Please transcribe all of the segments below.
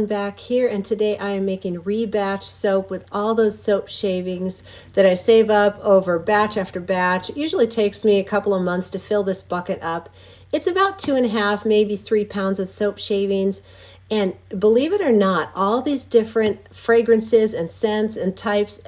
Beveling back here, and today I am making Rebatch soap with all those soap shavings that I save up over batch after batch. It usually takes me a couple of months to fill this bucket up. It's about 2.5, maybe 3 pounds of soap shavings. And believe it or not, all these different fragrances and scents and types,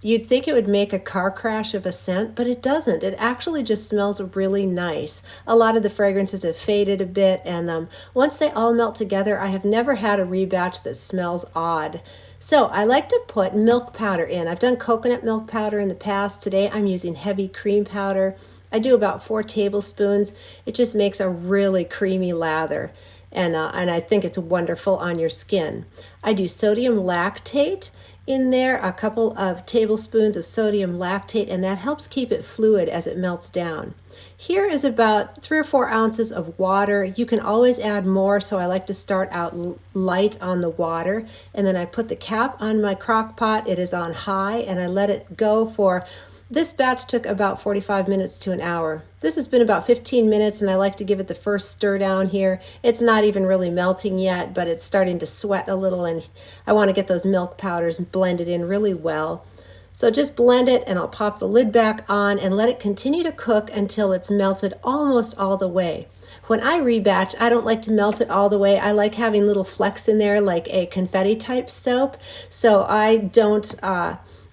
you'd think it would make a car crash of a scent, but it doesn't. It actually just smells really nice. A lot of the fragrances have faded a bit, and once they all melt together, I have never had a rebatch that smells odd. So I like to put milk powder in. I've done coconut milk powder in the past. Today I'm using heavy cream powder. I do about 4 tablespoons. It just makes a really creamy lather. And I think it's wonderful on your skin. I do sodium lactate in there, a couple of tablespoons of sodium lactate, and that helps keep it fluid as it melts down. Here is about 3 or 4 ounces of water. You can always add more, so I like to start out light on the water, and then I put the cap on my crock pot. It is on high, and I let it go for, this batch took about 45 minutes to an hour. This has been about 15 minutes, and I like to give it the first stir down here. It's not even really melting yet, but it's starting to sweat a little, and I want to get those milk powders blended in really well. So just blend it, and I'll pop the lid back on and let it continue to cook until it's melted almost all the way. When I rebatch, I don't like to melt it all the way. I like having little flecks in there like a confetti type soap, so I don't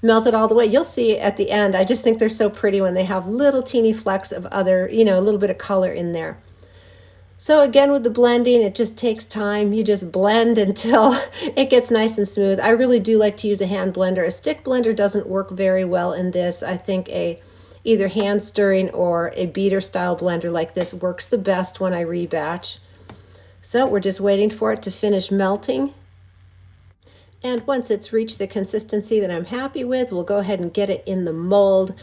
melt it all the way. You'll see at the end, I just think they're so pretty when they have little teeny flecks of other, a little bit of color in there. So again, with the blending, it just takes time. You just blend until it gets nice and smooth. I really do like to use a hand blender. A stick blender doesn't work very well in this. I think either hand stirring or a beater style blender like this works the best when I rebatch. So we're just waiting for it to finish melting. And once it's reached the consistency that I'm happy with, we'll go ahead and get it in the mold.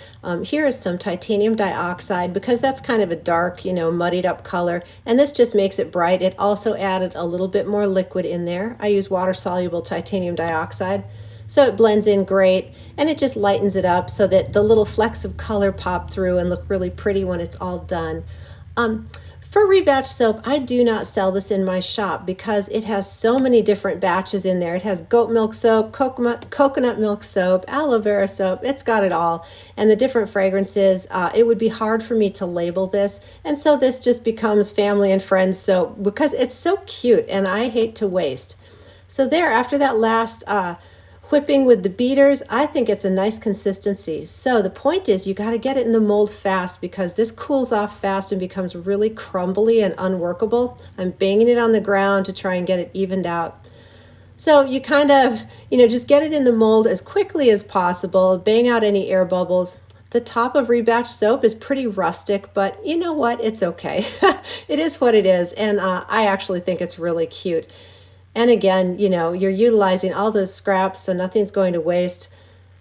Here is some titanium dioxide, because that's kind of a dark, muddied up color, and this just makes it bright. It also added a little bit more liquid in there. I use water-soluble titanium dioxide, so it blends in great, and it just lightens it up so that the little flecks of color pop through and look really pretty when it's all done. For Rebatch soap, I do not sell this in my shop because it has so many different batches in there. It has goat milk soap, coconut milk soap, aloe vera soap. It's got it all. And the different fragrances, it would be hard for me to label this. And so this just becomes family and friends soap because it's so cute and I hate to waste. So there, after that last whipping with the beaters, I think it's a nice consistency. So the point is you got to get it in the mold fast because this cools off fast and becomes really crumbly and unworkable. I'm banging it on the ground to try and get it evened out. So you kind of, just get it in the mold as quickly as possible, bang out any air bubbles. The top of Rebatch soap is pretty rustic, but you know what? It's okay. It is what it is, and I actually think it's really cute. And again, you're utilizing all those scraps, so nothing's going to waste.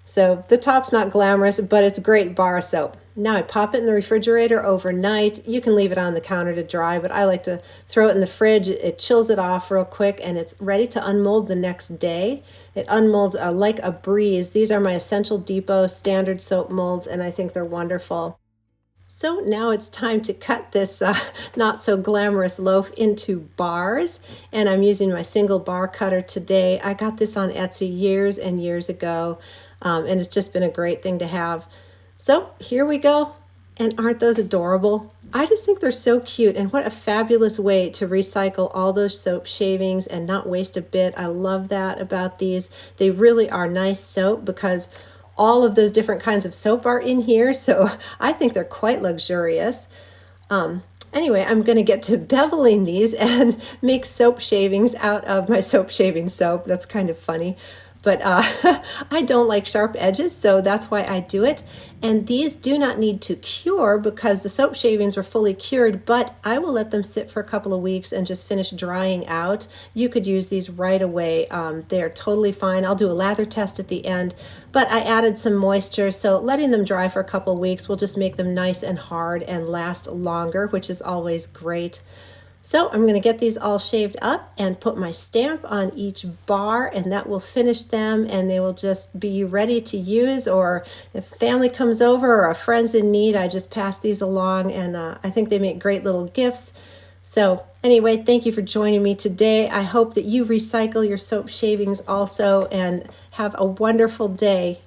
So the top's not glamorous, but it's great bar soap. Now I pop it in the refrigerator overnight. You can leave it on the counter to dry, but I like to throw it in the fridge. It chills it off real quick, and it's ready to unmold the next day. It unmolds like a breeze. These are my Essential Depot standard soap molds, and I think they're wonderful. So now it's time to cut this not so glamorous loaf into bars, and I'm using my single bar cutter today. I got this on Etsy years and years ago, and it's just been a great thing to have. So here we go, and aren't those adorable? I just think they're so cute, and what a fabulous way to recycle all those soap shavings and not waste a bit. I love that about these. They really are nice soap because all of those different kinds of soap are in here, so I think they're quite luxurious. Anyway, I'm going to get to beveling these and make soap shavings out of my soap shaving soap. That's kind of funny. But I don't like sharp edges, so that's why I do it. And these do not need to cure because the soap shavings were fully cured, but I will let them sit for a couple of weeks and just finish drying out. You could use these right away. They're totally fine. I'll do a lather test at the end, but I added some moisture, so letting them dry for a couple of weeks will just make them nice and hard and last longer, which is always great. So I'm going to get these all shaved up and put my stamp on each bar, and that will finish them, and they will just be ready to use, or if family comes over or a friend's in need, I just pass these along, and I think they make great little gifts. So anyway, thank you for joining me today. I hope that you recycle your soap shavings also and have a wonderful day.